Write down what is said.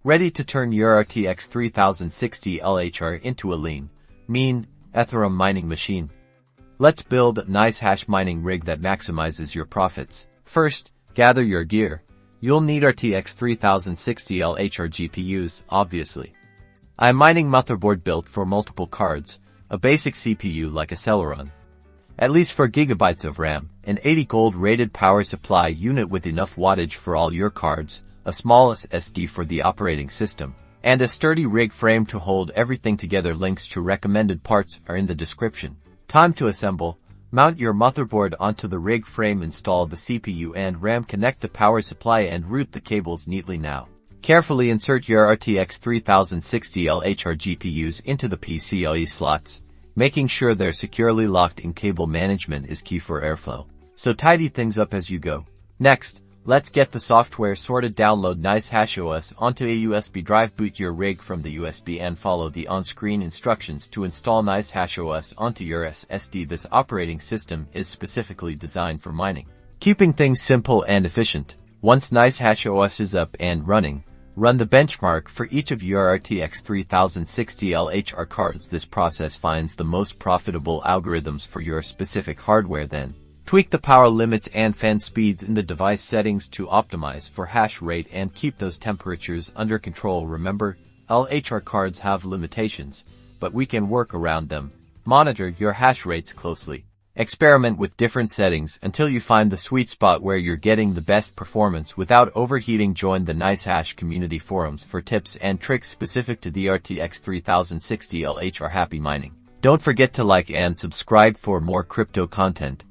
Ready to turn your RTX 3060 Lhr into a lean, mean, Ethereum mining machine. Let's build a NiceHash mining rig that maximizes your profits. First, gather your gear. You'll need RTX 3060 Lhr GPUs, obviously. I'm mining motherboard built for multiple cards, a basic CPU like a Celeron. At least 4 GB of RAM, an 80 gold rated power supply unit with enough wattage for all your cards, a small SSD for the operating system, and a sturdy rig frame to hold everything together. Links to recommended parts are in the description. Time to assemble. Mount your motherboard onto the rig frame, install the CPU and RAM, connect the power supply and route the cables neatly now. Carefully insert your RTX 3060 Lhr GPUs into the PCIe slots. Making sure they're securely locked in. Cable management is key for airflow, so tidy things up as you go. Next, let's get the software sorted. Download NiceHash OS onto a USB drive, boot your rig from the USB and follow the on-screen instructions to install NiceHash OS onto your SSD. This operating system is specifically designed for mining, keeping things simple and efficient. Once NiceHash OS is up and running, run the benchmark for each of your RTX 3060 Lhr cards. This process finds the most profitable algorithms for your specific hardware. Then, tweak the power limits and fan speeds in the device settings to optimize for hash rate and keep those temperatures under control. Remember, Lhr cards have limitations, but we can work around them. Monitor your hash rates closely. Experiment with different settings until you find the sweet spot where you're getting the best performance without overheating. Join the NiceHash community forums for tips and tricks specific to the RTX 3060 Lhr. Happy mining! Don't forget to like and subscribe for more crypto content.